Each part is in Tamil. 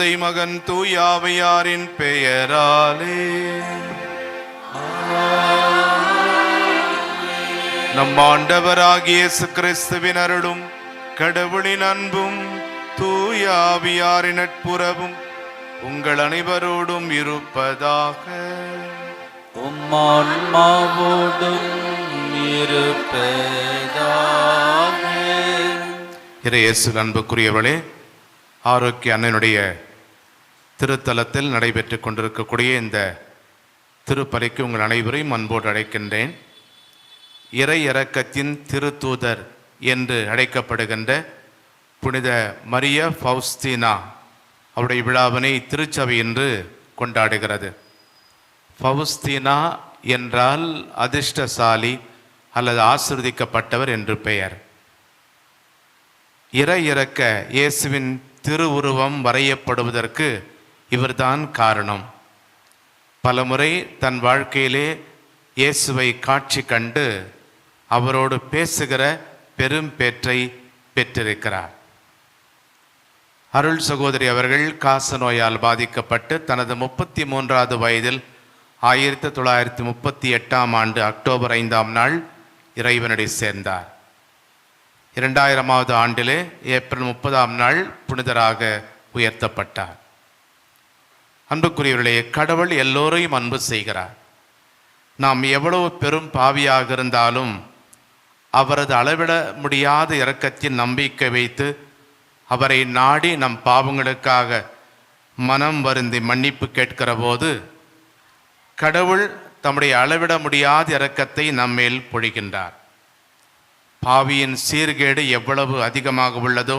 தந்தை மகன் தூயாவையாரின் பெயராலே. நம் ஆண்டவராகிய இயேசு கிறிஸ்துவின் அருளும் கடவுளின் அன்பும் தூயாவியாரின் நட்புறவும் உங்கள் அனைவரோடும் இருப்பதாக. உம்மான்மாவோடும் இருப்பதாக. இயேசு அன்புக்குரியவர்களே, ஆரோக்கிய அண்ணனுடைய திருத்தலத்தில் நடைபெற்று கொண்டிருக்கக்கூடிய இந்த திருப்பலிக்கு உங்கள் அனைவரையும் அன்போடு அழைக்கின்றேன். இறை இரக்கத்தின் திருத்தூதர் என்று அழைக்கப்படுகின்ற புனித மரிய ஃபவுஸ்தீனா அவருடைய விழாவினை திருச்சபை என்று கொண்டாடுகிறது. ஃபவுஸ்தீனா என்றால் அதிர்ஷ்டசாலி அல்லது ஆசீர்வதிக்கப்பட்டவர் என்று பெயர். இறை இரக்க இயேசுவின் திருவுருவம் வரையப்படுவதற்கு இவர்தான் காரணம். பலமுறை தன் வாழ்க்கையிலே இயேசுவை காட்சி கண்டு அவரோடு பேசுகிற பெரும் பேற்றை பெற்றிருக்கிறார். அருள் சகோதரி அவர்கள் காச நோயால் பாதிக்கப்பட்டு தனது 33வது வயதில் 1938ஆம் ஆண்டு அக்டோபர் 5ஆம் நாள் இறைவனடி சேர்ந்தார். 2000ஆவது ஆண்டிலே ஏப்ரல் 30ஆம் நாள் புனிதராக உயர்த்தப்பட்டார். அன்புக்குரியவர்களே, கடவுள் எல்லோரையும் அன்பு செய்கிறார். நாம் எவ்வளவு பெரும் பாவியாக இருந்தாலும் அவரது அளவிட முடியாத இரக்கத்தின் நம்பிக்கை வைத்து அவரை நாடி நம் பாவங்களுக்காக மனம் வருந்தி மன்னிப்பு கேட்கிற போது கடவுள் தம்முடைய அளவிட முடியாத இரக்கத்தை நம்மேல் பொழிகின்றார். பாவியின் சீர்கேடு எவ்வளவு அதிகமாக உள்ளதோ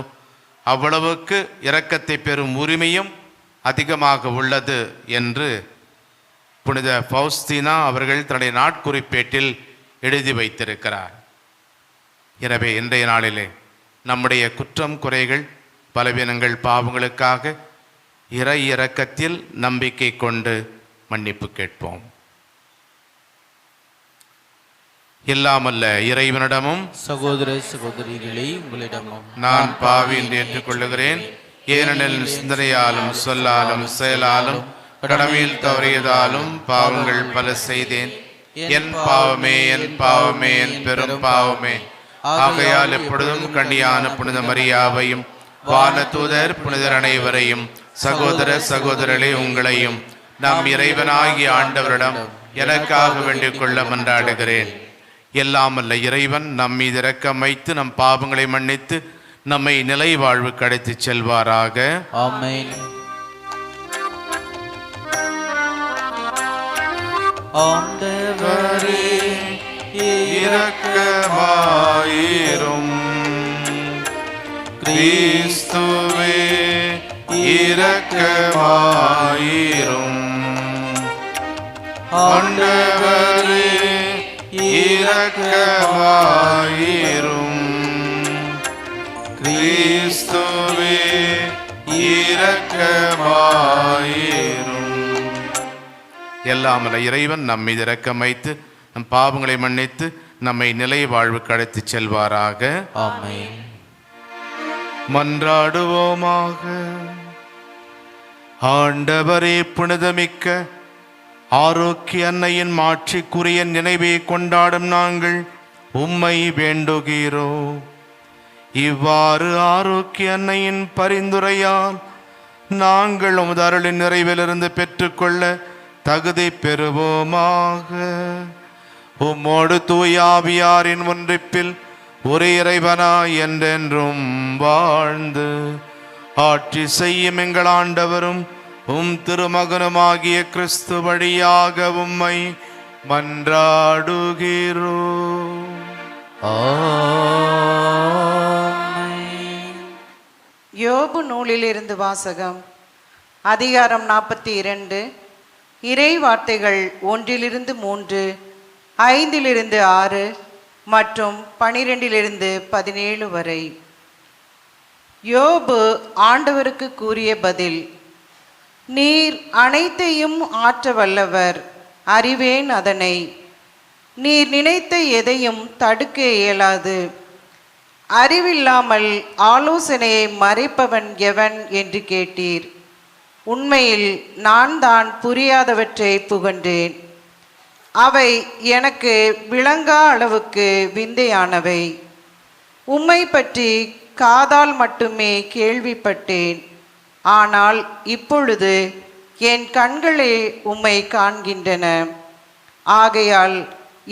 அவ்வளவுக்கு இரக்கத்தை பெறும் உரிமையும் அதிகமாக உள்ளது என்று புனித ஃபவுஸ்தீனா அவர்கள் தன்னுடைய நாட்குறிப்பேட்டில் எழுதி வைத்திருக்கிறார். எனவே இன்றைய நாளிலே நம்முடைய குற்றம் குறைகள் பலவீனங்கள் பாவங்களுக்காக இறை இரக்கத்தில் நம்பிக்கை கொண்டு மன்னிப்பு கேட்போம். இல்லாமல்ல இறைவனிடமும் சகோதர சகோதரிகளை உங்களிடமும் நான் பாவி என்று ஏற்றுக்கொள்ளுகிறேன். ஏனெனில் சிந்தனையாலும் சொல்லாலும் செயலாலும் கடமையில் தவறியதாலும் பாவங்கள் பல செய்தேன். என் பாவமே என் பாவமே என் பெரும் பாவமே. ஆகையால் எப்பொழுதும் கண்ணியான புனித மரியாவையும் வானதூதர் புனிதர் அனைவரையும் சகோதர சகோதரர்களே உங்களையும் நம் இறைவனாகிய ஆண்டவரிடம் எனக்காக வேண்டிக் கொள்ள மன்றாடுகிறேன். எல்லாமல்ல இறைவன் நம் மீது இரக்கம் வைத்து நம் பாவங்களை மன்னித்து நம்மை நிலை வாழ்வுக்கு அழைத்து செல்வாராக. ஆமென். ஆண்டவரே இரக்கமாயிரும். கிறிஸ்துவே இரக்கமாயிரும். ஆண்டவரே இரக்கமாயிரும். கிறிஸ்துவே இரக்கமாயிரும். எல்லாமல்ல இறைவன் நம் மீது இரக்கம் வைத்து நம் பாவங்களை மன்னித்து நம்மை நிலை வாழ்வுக்கு அழைத்து செல்வாராக. ஆமென். மன்றாடுவோமாக. ஆண்டவரே, புனிதமிக்க ஆரோக்கிய அன்னையின் மாட்சிக்குரிய நினைவை கொண்டாடும் நாங்கள் உம்மை வேண்டுகிறோம். இவ்வாறு ஆரோக்கிய அன்னையின் பரிந்துரையால் நாங்கள் உமது அருளின் நிறைவிலிருந்து பெற்றுக்கொள்ள தகுதி பெறுவோமாக. உம்மோடு தூயாவியாரின் ஒன்றிப்பில் ஒரே இறைவனாய் என்றென்றும் வாழ்ந்து ஆட்சி செய்யும் எங்கள் ஆண்டவரும் உம் திருமகனுமாகிய கிறிஸ்து வழியாக உம்மை மன்றாடுகிறோம். யோபு நூலிலிருந்து வாசகம். அதிகாரம் 42. இறை வார்த்தைகள் 1-3, 5-6 மற்றும் 12-17 வரை. யோபு ஆண்டவருக்கு கூறிய பதில். நீர் அனைத்தையும் ஆற்ற வல்லவர், அறிவேன் அதனை. நீர் நினைத்த எதையும் தடுக்க இயலாது. அறிவில்லாமல் ஆலோசனையை மறைப்பவன் எவன் என்று கேட்டீர். உண்மையில் நான் தான் புரியாதவற்றை புகன்றேன். அவை எனக்கு விளங்கா அளவுக்கு விந்தையானவை. உம்மை பற்றி காதால் மட்டுமே கேள்விப்பட்டேன். ஆனால் இப்பொழுது என் கண்களே உம்மை காண்கின்றன. ஆகையால்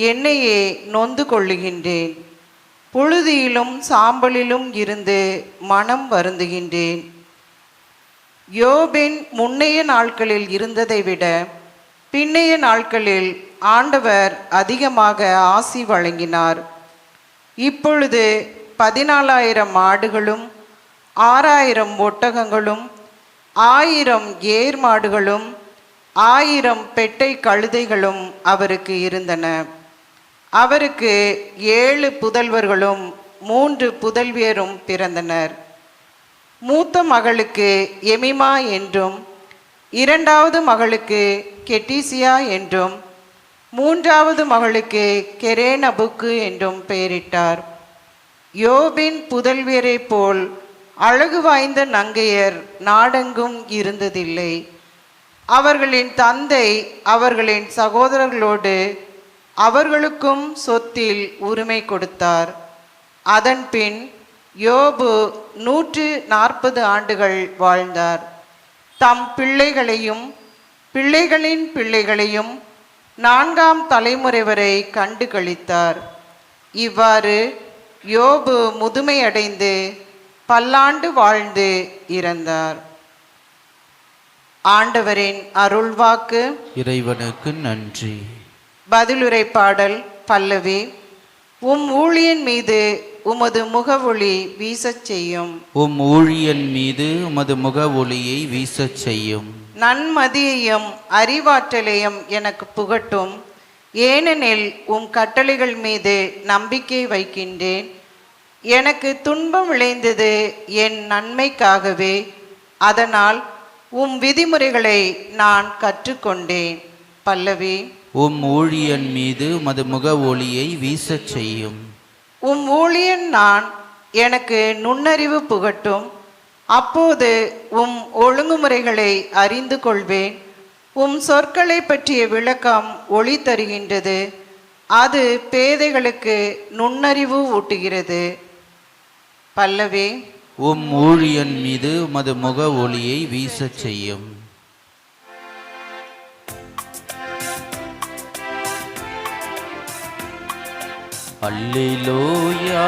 என்னையே நொந்து கொள்ளுகின்றேன். புழுதியிலும் சாம்பலிலும் இருந்து மனம் வருந்துகின்றேன். யோபின் முன்னைய நாட்களில் இருந்ததை விட பின்னைய நாட்களில் ஆண்டவர் அதிகமாக ஆசி வழங்கினார். இப்பொழுது 14,000 ஆடுகளும் 6,000 ஒட்டகங்களும் 1000 ஏர் மாடுகளும் 1000 பெட்டை கழுதைகளும் அவருக்கு இருந்தன. அவருக்கு 7 புதல்வர்களும் 3 புதல்வியரும் பிறந்தனர். மூத்த மகளுக்கு எமிமா என்றும், இரண்டாவது மகளுக்கு கெட்டிசியா என்றும், மூன்றாவது மகளுக்கு கெரேனபுக்கு என்றும் பெயரிட்டார். யோபின் புதல்வியரை போல் அழகு வாய்ந்த நங்கையர் நாடெங்கும் இருந்ததில்லை. அவர்களின் தந்தை அவர்களின் சகோதரர்களோடு அவர்களுக்கும் சொத்தில் உரிமை கொடுத்தார். அதன்பின் யோபு 140 ஆண்டுகள் வாழ்ந்தார். தம் பிள்ளைகளையும் பிள்ளைகளின் பிள்ளைகளையும் 4ஆம் தலைமுறை வரை கண்டு களித்தார். இவ்வாறு யோபு முதுமையடைந்து பல்லாண்டு வாழ்ந்து இறந்தார். ஆண்டவரின் அருள்வாக்கு. இறைவனுக்கு நன்றி. பதிலுரை பாடல் பல்லவி. உம் ஊழியன் மீது உமது முகவொளி வீசச் செய்யும். உம் ஊழியன் மீது உமது முக ஒளியை வீசச் செய்யும். நன்மதியையும் அறிவாற்றலையும் எனக்கு புகட்டும். ஏனெனில் உம் கட்டளைகள் மீது நம்பிக்கை வைக்கின்றேன். எனக்கு துன்பம் விளைந்தது என் நன்மைக்காகவே. அதனால் உம் விதிமுறைகளை நான் கற்றுக்கொண்டேன். பல்லவி. உம் ஊழியன் மீது உமது முக ஒளியை வீசச் செய்யும். உம் ஊழியன் நான், எனக்கு நுண்ணறிவு புகட்டும். அப்போது உம் ஒழுங்குமுறைகளை அறிந்து கொள்வேன். உம் சொற்களை பற்றிய விளக்கம் ஒளி தருகின்றது. அது பேதைகளுக்கு நுண்ணறிவு ஊட்டுகிறது. பல்லவி. உம் ஊழியன் மீது உமது முக ஒளியை வீசச் செய்யும். அல்லேலூயா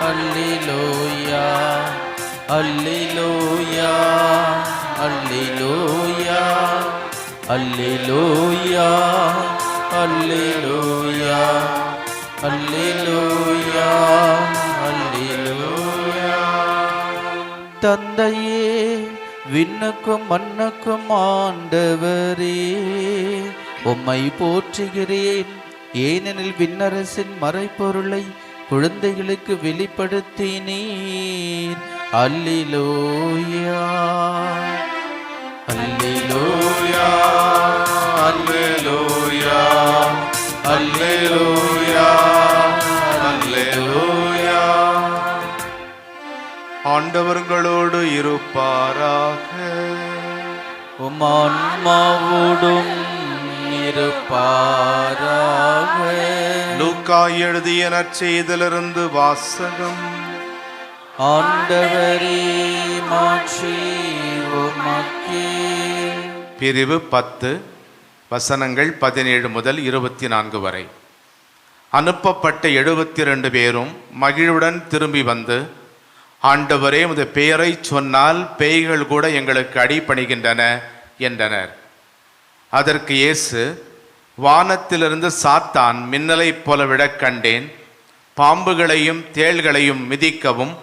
அல்லேலூயா அல்லேலூயா அல்லேலூயா அல்லேலூயா அல்லேலூயா அல்லேலூயா அல்லேலூயா. தந்தையே, விண்ணுக்கும் மண்ணுக்கும் ஆண்டவரே, உம்மை போற்றுகிறேன். ஏனெனில் விண்ணரசின் மறைப்பொருளை குழந்தைகளுக்கு வெளிப்படுத்தினீர். அல்லேலூயா அல்லேலூயா அல்லேலூயா அல்லேலூயா அல்லேலூயா. ஆண்டவர்களோடு இருப்பாராக. உம் ஆன்மாவோடும் இருப்பாராக. லூக்கா எழுதிய நற்செய்தியிலிருந்து வாசகம். ஆண்டவரே, மாட்சி உமக்கே. பிரிவு 10 வசனங்கள் 17 முதல் 24 வரை. அனுப்பப்பட்ட 72 பேரும் மகிழ்வுடன் திரும்பி வந்து, ஆண்டவரே, உமது பெயரை சொன்னால் பேய்கள் கூட எங்களுக்கு அடிபணிகின்றன என்றனர். அதற்கு இயேசு, வானத்திலிருந்து சாத்தான் மின்னலைப் போல விழக் கண்டேன். பாம்புகளையும் தேள்களையும் மிதிக்கவும்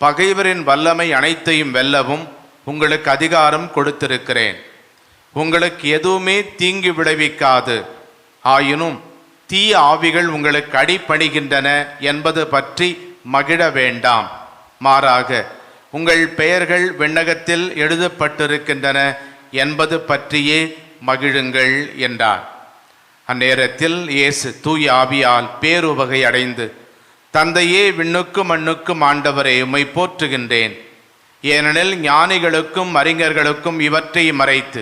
பகைவரின் வல்லமை அனைத்தையும் வெல்லவும் உங்களுக்கு அதிகாரம் கொடுத்திருக்கிறேன். உங்களுக்கு எதுவுமே தீங்கு விளைவிக்காது. ஆயினும் தீய ஆவிகள் உங்களுக்கு அடிபணிகின்றன என்பது பற்றி மகிழ வேண்டாம். மாறாக உங்கள் பெயர்கள் விண்ணகத்தில் எழுதப்பட்டிருக்கின்றன என்பது பற்றியே மகிழுங்கள் என்றார். அந்நேரத்தில் இயேசு தூய ஆவியால் பேருவகை அடைந்து, தந்தையே, விண்ணுக்கும் மண்ணுக்கும் ஆண்டவரே, உம்மை போற்றுகின்றேன். ஏனெனில் ஞானிகளுக்கும் அறிஞர்களுக்கும் இவற்றை மறைத்து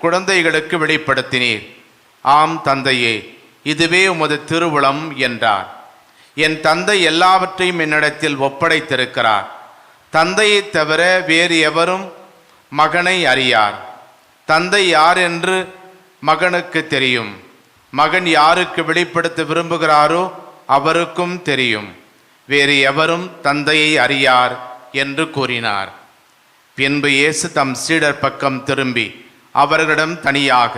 குழந்தைகளுக்கு வெளிப்படுத்தினீர். ஆம் தந்தையே, இதுவே உமது திருவுளம் என்றார். என் தந்தை எல்லாவற்றையும் என்னிடத்தில் ஒப்படைத்திருக்கிறார். தந்தையை தவிர வேறு எவரும் மகனை அறியார். தந்தை யார் என்று மகனுக்கு தெரியும். மகன் யாருக்கு வெளிப்படுத்த விரும்புகிறாரோ அவருக்கும் தெரியும். வேறு எவரும் தந்தையை அறியார் என்று கூறினார். பின்பு இயேசு தம் சீடர் பக்கம் திரும்பி அவர்களிடம் தனியாக,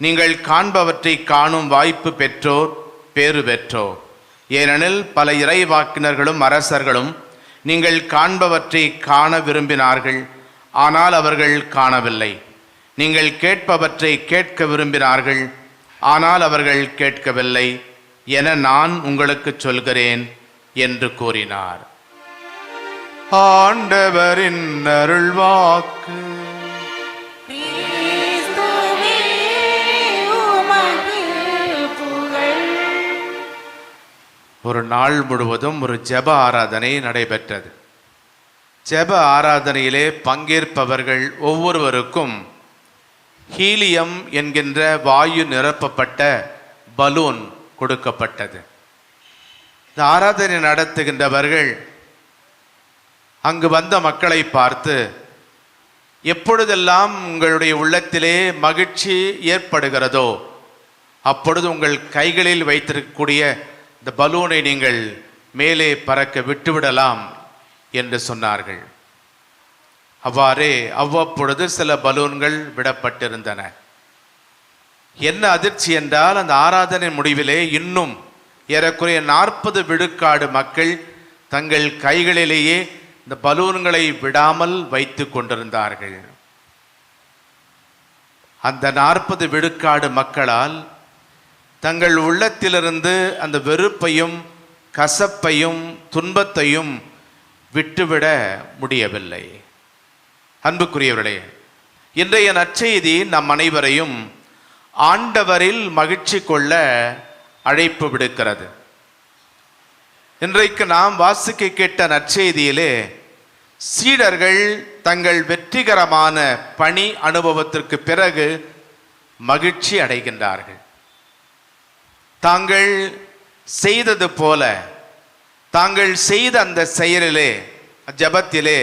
நீங்கள் காண்பவற்றை காணும் வாய்ப்பு பெற்றோர் பேறு பெற்றோர். ஏனெனில் பல இறைவாக்கினர்களும் அரசர்களும் நீங்கள் காண்பவற்றை காண விரும்பினார்கள், ஆனால் அவர்கள் காணவில்லை. நீங்கள் கேட்பவற்றை கேட்க விரும்பினார்கள், ஆனால் அவர்கள் கேட்கவில்லை என நான் உங்களுக்கு சொல்கிறேன் என்று கூறினார். ஆண்டவரின் அருள்வாக்கு. ஒரு நாள் முழுவதும் ஒரு ஜெப ஆராதனை நடைபெற்றது. ஜெப ஆராதனையிலே பங்கேற்பவர்கள் ஒவ்வொருவருக்கும் ஹீலியம் என்கின்ற வாயு நிரப்பப்பட்ட பலூன் கொடுக்கப்பட்டது. இந்த ஆராதனை நடத்துகின்றவர்கள் அங்கு வந்த மக்களை பார்த்து, எப்பொழுதெல்லாம் உங்களுடைய உள்ளத்திலே மகிழ்ச்சி ஏற்படுகிறதோ அப்பொழுது உங்கள் கைகளில் வைத்திருக்கக்கூடிய இந்த பலூனை நீங்கள் மேலே பறக்க விட்டுவிடலாம் என்று சொன்னார்கள். அவ்வப்பொழுது சில பலூன்கள் விடப்பட்டிருந்தன. என்ன அதிர்ச்சி என்றால், அந்த ஆராதனை முடிவிலே இன்னும் ஏறக்குறைய 40 விழுக்காடு மக்கள் தங்கள் கைகளிலேயே இந்த பலூன்களை விடாமல் வைத்து கொண்டிருந்தார்கள். அந்த 40 விழுக்காடு மக்களால் தங்கள் உள்ளத்திலிருந்து அந்த வெறுப்பையும் கசப்பையும் துன்பத்தையும் விட்டுவிட முடியவில்லை. அன்புக்குரியவர்களே, இன்றைய நற்செய்தி நம் அனைவரையும் ஆண்டவரில் மகிழ்ச்சி கொள்ள அழைப்பு விடுக்கிறது. இன்றைக்கு நாம் வாசிக்க கேட்ட நற்செய்தியிலே சீடர்கள் தங்கள் வெற்றிகரமான பணி அனுபவத்திற்கு பிறகு மகிழ்ச்சி அடைகின்றார்கள். தாங்கள் செய்தது போல தாங்கள் செய்த அந்த செயலிலே, ஜபத்திலே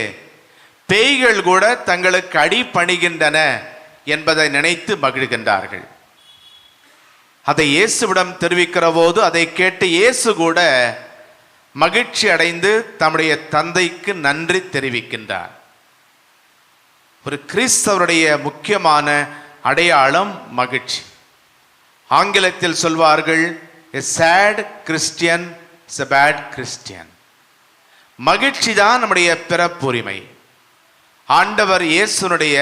பேய்கள் கூட தங்களுக்கு அடிபணிகின்றன என்பதை நினைத்து மகிழ்கின்றார்கள். அதை இயேசுவிடம் தெரிவிக்கிற போது அதை கேட்டு இயேசு கூட மகிழ்ச்சி அடைந்து தம்முடைய தந்தைக்கு நன்றி தெரிவிக்கின்றார். ஒரு கிறிஸ்தவருடைய முக்கியமான அடையாளம் மகிழ்ச்சி. ஆங்கிலத்தில் சொல்வார்கள், a sad Christian is a bad Christian. மகிழ்ச்சி தான் நம்முடைய பிறப்புரிமை. ஆண்டவர் இயேசுனுடைய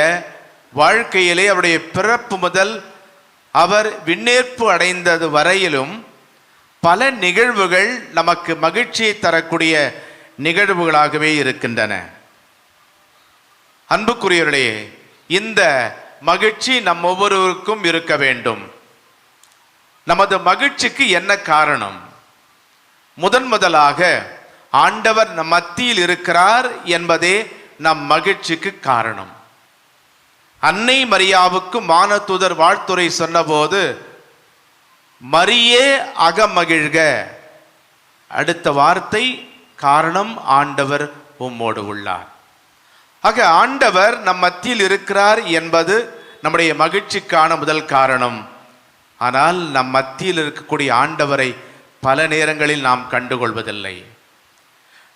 வாழ்க்கையிலே அவருடைய பிறப்பு முதல் அவர் விண்ணேற்பு அடைந்தது வரையிலும் பல நிகழ்வுகள் நமக்கு மகிழ்ச்சியை தரக்கூடிய நிகழ்வுகளாகவே இருக்கின்றன. அன்புக்குரியவர்களே, இந்த மகிழ்ச்சி நம் ஒவ்வொருவருக்கும் இருக்க வேண்டும். நமது மகிழ்ச்சிக்கு என்ன காரணம்? முதலாக ஆண்டவர் நம் மத்தியில் இருக்கிறார் என்பதே நம் மகிழ்ச்சிக்கு காரணம். அன்னை மரியாவுக்கு வானதூதர் வாழ்த்துரை சொன்னபோது, மரியே அகமகிழ்க, அடுத்த வார்த்தை காரணம் ஆண்டவர் உம்மோடு உள்ளார். ஆக ஆண்டவர் நம் மத்தியில் இருக்கிறார் என்பது நம்முடைய மகிழ்ச்சிக்கான முதல் காரணம். ஆனால் நம் மத்தியில் இருக்கக்கூடிய ஆண்டவரை பல நேரங்களில் நாம் கண்டுகொள்வதில்லை.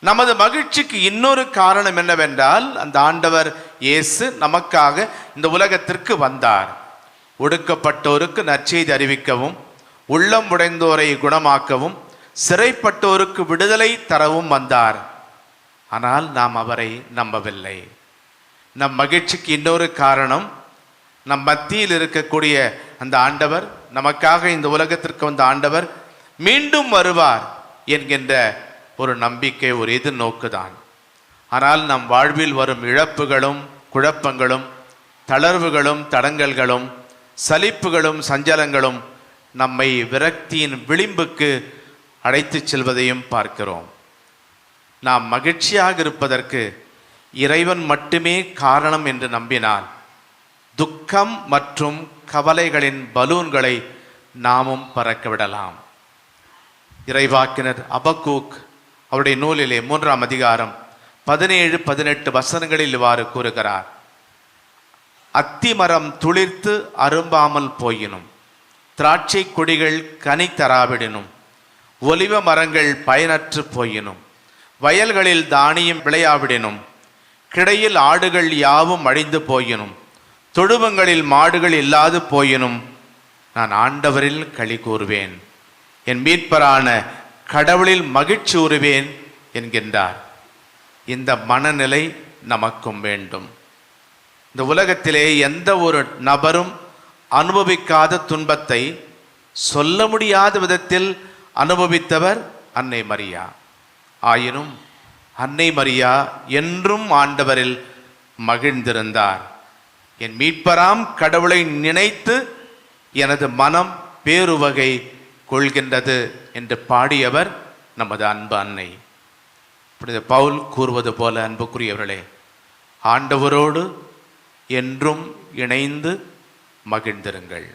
நமது மகிழ்ச்சிக்கு இன்னொரு காரணம் என்னவென்றால், அந்த ஆண்டவர் இயேசு நமக்காக இந்த உலகத்திற்கு வந்தார். ஒடுக்கப்பட்டோருக்கு நற்செய்தி அறிவிக்கவும், உள்ளம் உடைந்தோரை குணமாக்கவும், சிறைப்பட்டோருக்கு விடுதலை தரவும் வந்தார். ஆனால் நாம் அவரை நம்பவில்லை. நம் மகிழ்ச்சிக்கு இன்னொரு காரணம், நம் மத்தியில் இருக்கக்கூடிய அந்த ஆண்டவர், நமக்காக இந்த உலகத்திற்கு வந்த ஆண்டவர் மீண்டும் வருவார் என்கின்ற ஒரு நம்பிக்கை, ஒரு எதிர்நோக்கு தான். ஆனால் நம் வாழ்வில் வரும் இழப்புகளும் குழப்பங்களும் தளர்வுகளும் தடங்கல்களும் சலிப்புகளும் சஞ்சலங்களும் நம்மை விரக்தியின் விளிம்புக்கு அழைத்து செல்வதையும் பார்க்கிறோம். நாம் மகிழ்ச்சியாக இருப்பதற்கு இறைவன் மட்டுமே காரணம் என்று நம்பினால் துக்கம் மற்றும் கவலைகளின் பலூன்களை நாமும் பறக்க விடலாம். இறைவாக்கினர் அபக்கூக் அவருடைய நூலிலே 3ஆம் அதிகாரம் 17-18 வசனங்களில் இவ்வாறு கூறுகிறார்: அத்திமரம் துளிர்த்து அரும்பாமல் போயினும், திராட்சை கொடிகள் கனி தராவிடனும், ஒலிவ மரங்கள் பயனற்று போயினும், வயல்களில் தானியம் விளையாவிடனும், கிடையில் ஆடுகள் யாவும் அழிந்து போயினும், தொழுவங்களில் மாடுகள் இல்லாது போயினும், நான் ஆண்டவரில் களி கூறுவேன், என் மீட்பரான கடவுளில் மகிழ்ச்சி உறுவேன் என்கின்றார். இந்த மனநிலை நமக்கும் வேண்டும். இந்த உலகத்திலே எந்த ஒரு நபரும் அனுபவிக்காத துன்பத்தை சொல்ல முடியாத விதத்தில் அனுபவித்தவர் அன்னை மரியா. ஆயினும் அன்னை மரியா என்றும் ஆண்டவரில் மகிழ்ந்திருந்தார். என் மீட்பராம் கடவுளை நினைத்து எனது மனம் பேருவகை கொள்கின்றது என்று பாடியவர் நமது அன்பு அன்னை. புனித பவுல் கூறுவது போல, அன்புக்குரியவர்களே, ஆண்டவரோடு என்றும் இணைந்து மகிழ்ந்திருங்கள்.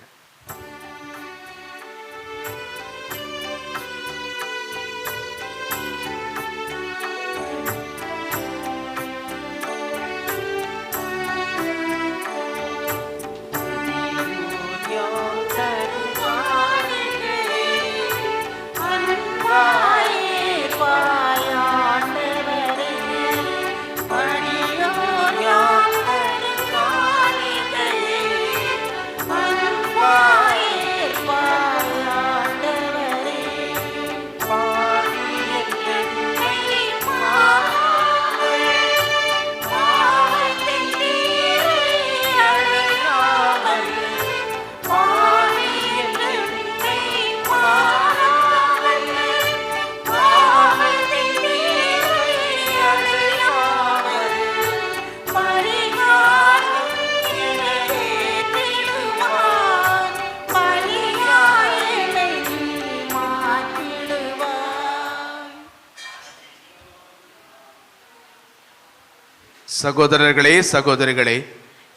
சகோதரர்களே, சகோதரிகளே,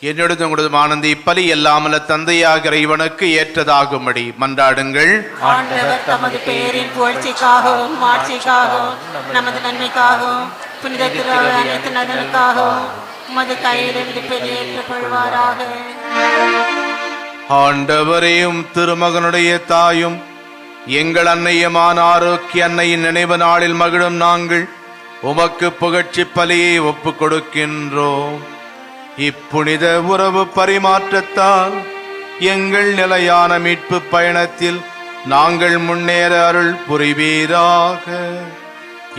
என்னுடன் உங்களது ஆனந்த இப்பலி எல்லாமல்ல தந்தையாகிற இவனுக்கு ஏற்றதாகும்படி மன்றாடுங்கள். ஆண்டவர் தமது பெயரின் புகழ்ச்சிக்காகவும் மாட்சிக்காகவும் நமது நன்மைக்காகவும் புனித திருவிழாவின் நலனுக்காகவும் உமது கையிலிருந்து பெரியேற்றுக் கொள்வாராக. ஆண்டவரையும் திருமகனுடைய தாயும் எங்கள் அன்னையமான ஆரோக்கிய அன்னையின் நினைவு நாளில் மகிழும் நாங்கள் உமக்கு புகழ்ச்சி பலியை ஒப்புக் கொடுக்கின்றோம். இப்புனித உறவு பரிமாற்றத்தால் எங்கள் நிலையான மீட்பு பயணத்தில் நாங்கள் முன்னேற அருள் புரிவீராக.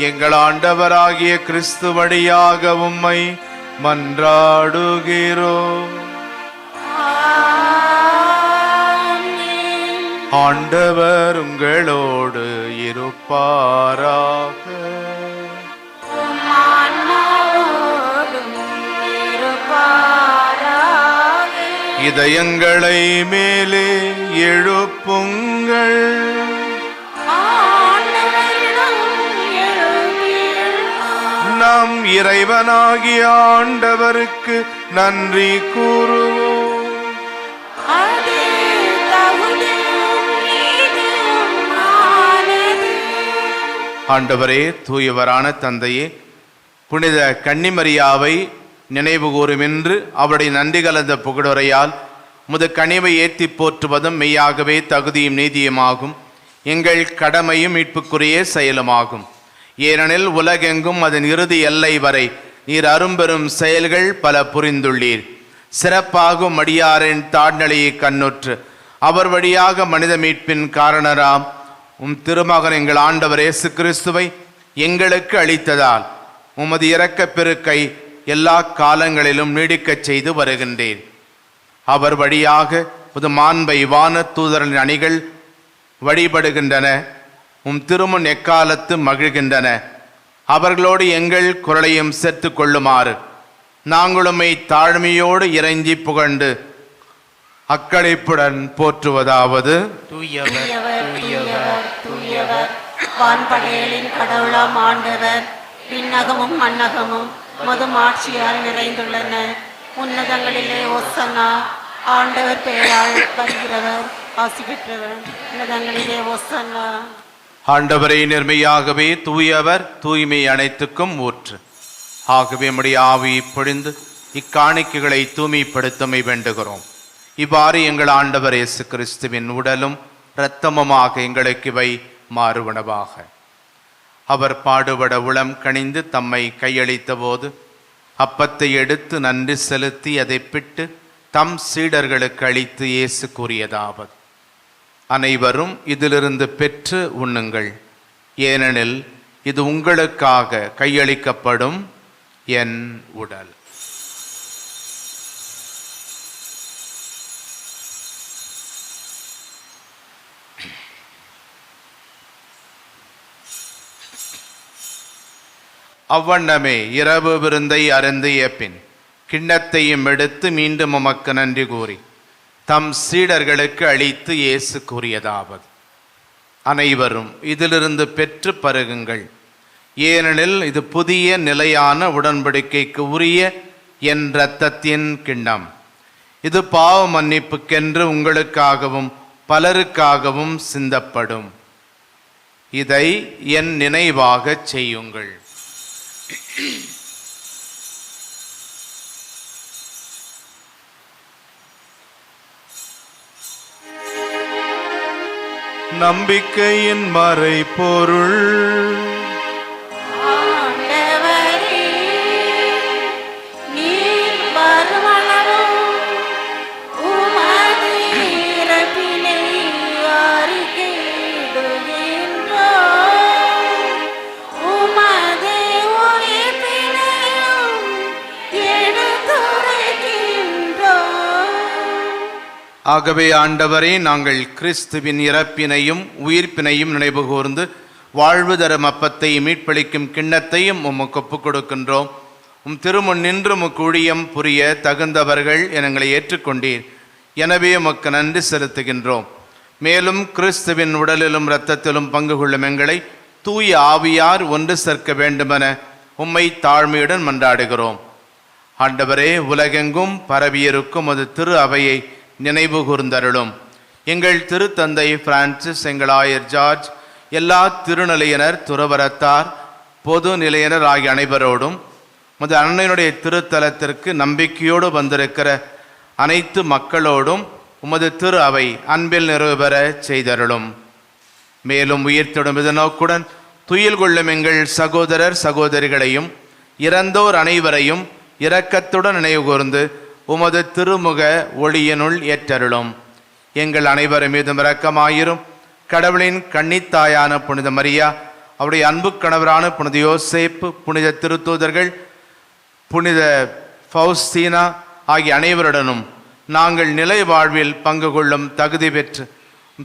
எங்கள் ஆண்டவராகிய கிறிஸ்து வழியாக உம்மை மன்றாடுகிறோம். ஆண்டவர் உங்களோடு இருப்பாராக. இதயங்களை மேலே எழுப்புங்கள். நம் இறைவனாகிய ஆண்டவருக்கு நன்றி கூறுவோம். ஆண்டவரே, தூயவரான தந்தையே, புனித கன்னிமரியாவை நினைவு கூறும் என்று அவருடைய நன்றி கலந்த புகழுரையால் முது கனிவை ஏற்றி போற்றுவதும் மெய்யாகவே தகுதியும் நீதியுமாகும், எங்கள் கடமையும் மீட்புக்குரிய செயலுமாகும். ஏனெனில் உலகெங்கும் அதன் இறுதி எல்லை வரை நீர் அரும்பெரும் செயல்கள் பல புரிந்துள்ளீர். சிறப்பாகும் அடியாரின் தாழ்நிலையை கண்ணுற்று அவர் வழியாக மனித மீட்பின் காரணராம் உம் திருமகன் எங்கள் ஆண்டவர் இயேசு கிறிஸ்துவை எங்களுக்கு அளித்ததால் உமது இரக்கப் பெருக்கை எல்லா காலங்களிலும் நீடிக்கச் செய்து வருகின்றேன். அவர் வழியாக புது மாண்பை வான தூதரின் அணிகள் வழிபடுகின்றன, உம் திருமுன் எக்காலத்து மகிழ்கின்றன. அவர்களோடு எங்கள் குரலையும் சேர்த்து கொள்ளுமாறு நாங்களுமை தாழ்மையோடு இறைஞ்சி புகழ்ந்து அக்களிப்புடன் போற்றுவதாவது: தூயவர் தூயவர் தூயவர் வான்படைகளின் கடவுளாம் ஆண்டவர், விண்ணகமும் மண்ணகமும் உமது ஆட்சியால் நிறைந்துள்ளன. உன்னதங்களிலே ஒசன்னா. ஆண்டவர் பெயரால் வருகிறவர் ஆசி பெற்றவர். உன்னதங்களிலே ஒசன்னா. ஆண்டவரை நேர்மையாகவே தூயவர், தூய்மை அனைத்துக்கும் ஊற்று. ஆகவே நம்முடைய ஆவியை பொழிந்து இக்காணிக்கைகளை தூய்மைப்படுத்தமை வேண்டுகிறோம். இவ்வாறு எங்கள் ஆண்டவர் இயேசு கிறிஸ்துவின் உடலும் இரத்தமுமாக எங்களுக்கு இவை மாறுவனவாக. அவர் பாடுபட உளம் கனிந்து தம்மை கையளித்த போது அப்பத்தை எடுத்து நன்றி செலுத்தி அதை பிட்டு தம் சீடர்களுக்கு அளித்து இயேசு கூறியதாவது: அனைவரும் இதிலிருந்து பெற்று உண்ணுங்கள், ஏனெனில் இது உங்களுக்காக கையளிக்கப்படும் என் உடல். அவ்வண்ணமே இரவு விருந்தை அருந்திய பின் கிண்ணத்தையும் எடுத்து மீண்டும் உமக்கு நன்றி கூறி தம் சீடர்களுக்கு அளித்து இயேசு கூறியதாவது: அனைவரும் இதிலிருந்து பெற்று பருகுங்கள், ஏனெனில் இது புதிய நிலையான உடன்படிக்கைக்கு உரிய என் இரத்தத்தின் கிண்ணம். இது பாவ மன்னிப்புக்கென்று உங்களுக்காகவும் பலருக்காகவும் சிந்தப்படும். இதை என் நினைவாகச் செய்யுங்கள். நம்பிக்கையின் மறைபொருள். ஆண்டவரே, நீர் வருமளவும் உமது இறப்பினை அறிக்கையிடுகின்றோம். உமது உயிர்ப்பினையும் எடுத்துரைக்கின்றோம். ஆகவே ஆண்டவரே, நாங்கள் கிறிஸ்துவின் இறப்பினையும் உயிர்ப்பினையும் நினைவு கூர்ந்து வாழ்வு தரும் அப்பத்தை மீட்பளிக்கும் கிண்ணத்தையும் உமக்கு ஒப்புக் கொடுக்கின்றோம். திருமுன் நின்று உமக்கு ஊழியம் புரிய தகுந்தவர்கள் எங்களை ஏற்றுக்கொண்டீர். எனவே உமக்கு நன்றி செலுத்துகின்றோம். மேலும் கிறிஸ்துவின் உடலிலும் இரத்தத்திலும் பங்கு கொள்ளும் எங்களை தூய ஆவியார் ஒன்று சேர்க்க வேண்டுமென உம்மை தாழ்மையுடன் மன்றாடுகிறோம். ஆண்டவரே, உலகெங்கும் பரவியிருக்கும் அது திரு அவையை நினைவு கூர்ந்தருளும். எங்கள் திருத்தந்தை பிரான்சிஸ், எங்கள் ஆயர் ஜார்ஜ், எல்லா திருநிலையினர், துறவரத்தார், பொது நிலையினர் ஆகிய அனைவரோடும் உமது அன்னையினுடைய திருத்தலத்திற்கு நம்பிக்கையோடு வந்திருக்கிற அனைத்து மக்களோடும் உமது திரு அவை அன்பில் நிறைவேற செய்தருளும். மேலும் உயிர்த்தெழும் நோக்குடன் துயில் கொள்ளும் எங்கள் சகோதரர் சகோதரிகளையும் இறந்தோர் அனைவரையும் இரக்கத்துடன் நினைவு கூர்ந்து உமது திருமுக ஒளியினுள் ஏற்றருளும். எங்கள் அனைவர் மீதும் இரக்கமாயிரும். கடவுளின் கன்னித்தாயான புனித மரியா, அவருடைய அன்பு கணவரான புனித யோசேப்பு, புனித திருத்தூதர்கள், புனித ஃபவுஸ்தீனா ஆகிய அனைவருடனும் நாங்கள் நிலை வாழ்வில் பங்கு கொள்ளும் தகுதி பெற்று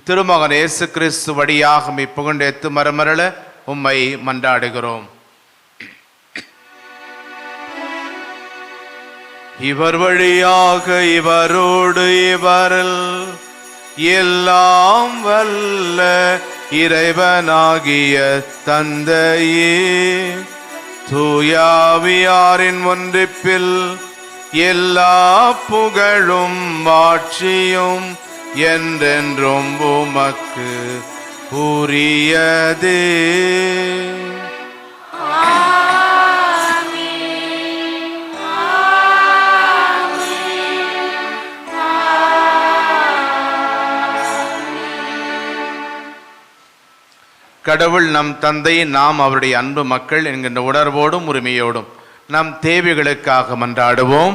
திருமகன் இயேசு கிறிஸ்து வழியாக உம்மை புகழ்ந்தேத்து மரமரள உம்மை மன்றாடுகிறோம். இவர் வழியாக இவரோடு இவரில் எல்லாம் வல்ல இறைவனாகிய தந்தையே, தூயாவியாரின் ஒன்றிப்பில் எல்லா புகழும் ஆட்சியும் என்றென்றும் உமக்கு உரியதே. கடவுள் நம் தந்தை, நாம் அவருடைய அன்பு மக்கள் என்கின்ற உணர்வோடும் உரிமையோடும் நம் தேவைகளுக்காக மன்றாடுவோம்.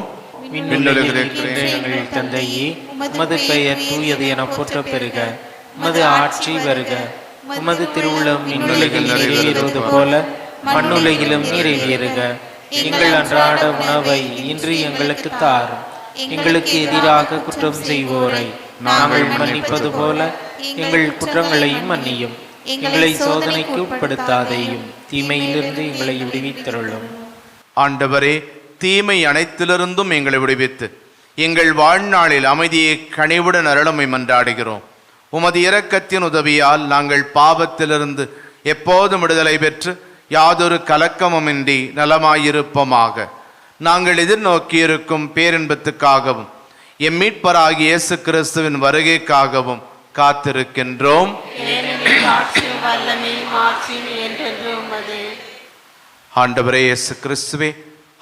எங்கள் தந்தையே, உமது பெயர் தூயது என போற்ற பெறுக. உமது ஆட்சி வருக. உமது திருவுளம் விண்ணுலகில் நிறைவேறுவது போல மண்ணுலகிலும் நிறைவேறுக. எங்கள் அன்றாட உணவை இன்று எங்களுக்கு தாரும். எங்களுக்கு எதிராக குற்றம் செய்வோரை நாங்கள் மன்னிப்பது போல எங்கள் குற்றங்களையும் மன்னியும். எங்களை சோதனைக்கு உட்படுத்தாதேயும், தீமையிலிருந்து எங்களை விடுவித்தருளும். ஆண்டவரே, தீமை அனைத்திலிருந்தும் எங்களை விடுவித்து எங்கள் வாழ்நாளில் அமைதியை கனிவுடன் அருளமை மன்றாடுகிறோம். உமது இரக்கத்தின் உதவியால் நாங்கள் பாவத்திலிருந்து எப்போதும் விடுதலை பெற்று யாதொரு கலக்கமுமின்றி நலமாயிருப்போமாக. நாங்கள் எதிர்நோக்கியிருக்கும் பேரின்பத்துக்காகவும் எம் மீட்பராகிய இயேசு கிறிஸ்துவின் வருகைக்காகவும் காத்திருக்கின்றோம். ஆண்டவரே இயேசு கிறிஸ்துவே,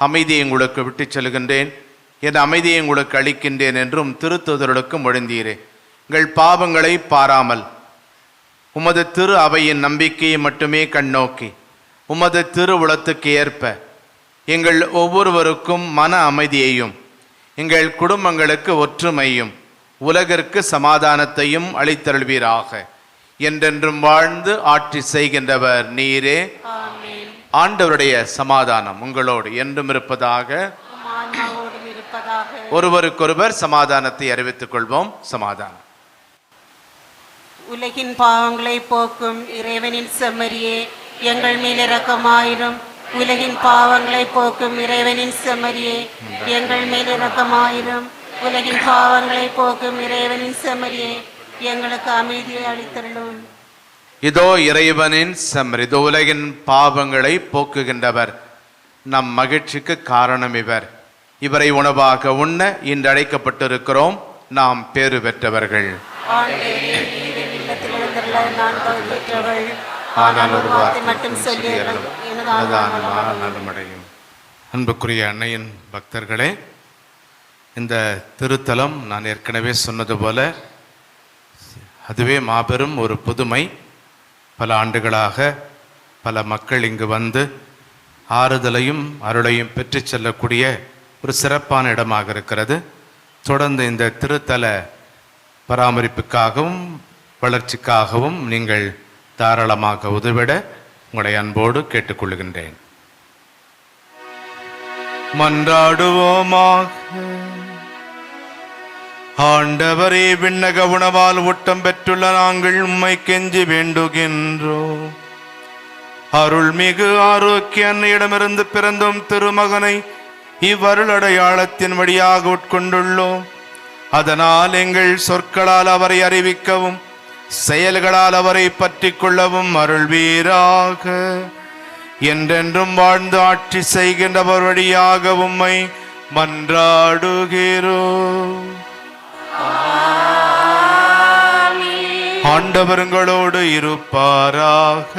அமைதியை உங்களுக்கு விட்டுச் செல்கின்றேன், என் அமைதியை உங்களுக்கு அளிக்கின்றேன் என்றும் திருத்தூதர்களுக்கு மொழிந்தீரே. எங்கள் பாவங்களை பாராமல் உமது திரு அவையின் நம்பிக்கையை மட்டுமே கண்ணோக்கி உமது திருவுளத்துக்கு ஏற்ப எங்கள் ஒவ்வொருவருக்கும் மன அமைதியையும் எங்கள் குடும்பங்களுக்கு ஒற்றுமையும் உலகிற்கு சமாதானத்தையும் அளித்தருள்வீராக. என்றென்றும் வாழ்ந்து ஆட்சி செய்கின்றவர் நீரே. ஆண்டவருடைய சமாதானம் உங்களோடு என்றும் இருப்பதாக. ஒருவருக்கொருவர் சமாதானத்தை அறிவித்துக் கொள்வோம். சமாதானம். உலகின் பாவங்களை போக்கும் இறைவனின் செம்மறியே, எங்கள் மேல் இரக்கமாயிரும். உலகின் பாவங்களை போக்கும் இறைவனின் செம்மறியே, எங்கள் மேல் இரக்கமாயிரும். உலகின் பாவங்களை போக்கும் இறைவனின் செம்மறியே, எங்களுக்கு அமைதியை அளித்தருளும். இதோ இறைவனின் செம்மறி, இதோ உலகின் பாவங்களை போக்குகின்றவர். நம் மகிழ்ச்சிக்கு காரணம் இவர். இவரை உணவாக உண்ண இன்று அழைக்கப்பட்டிருக்கிறோம். நாம் பேறு பெற்றவர்கள். அன்புக்குரிய அன்னையின் பக்தர்களே, இந்த திருத்தலம் நான் ஏற்கனவே சொன்னது போல அதுவே மாபெரும் ஒரு புதுமை. பல ஆண்டுகளாக பல மக்கள் இங்கு வந்து ஆறுதலையும் அருளையும் பெற்று செல்லக்கூடிய ஒரு சிறப்பான இடமாக இருக்கிறது. தொடர்ந்து இந்த திருத்தல பராமரிப்புக்காகவும் வளர்ச்சிக்காகவும் நீங்கள் தாராளமாக உதவிட உங்களை அன்போடு கேட்டுக்கொள்கின்றேன். மன்றாடுவோமாக. ஆண்டவரே, விண்ணக உணவால் ஊட்டம் பெற்றுள்ள நாங்கள் உம்மை கெஞ்சி வேண்டுகின்றோம். அருள்மிகு ஆரோக்கிய அன்னையிடமிருந்து பிறந்தும் திருமகனை இவ்வருள் அடையாளத்தின் வழியாக உட்கொண்டுள்ளோம். அதனால் எங்கள் சொற்களால் அவரை அறிவிக்கவும் செயல்களால் அவரை பற்றி கொள்ளவும் அருள்வீராக. என்றென்றும் வாழ்ந்து ஆட்சி செய்கின்றவர் வழியாக உம்மை மன்றாடுகிறோம். ஆண்டவர்களோடு இருப்பாராக.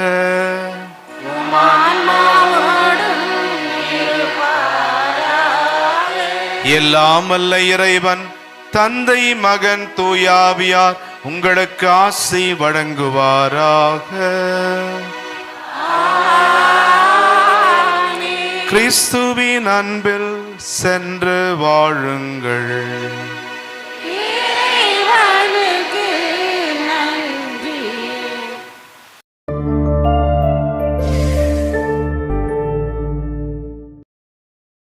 எல்லாம் வல்ல இறைவன் தந்தை, மகன், தூயாவியார் உங்களுக்கு ஆசி வழங்குவாராக. கிறிஸ்துவின் அன்பில் சென்று வாழுங்கள்.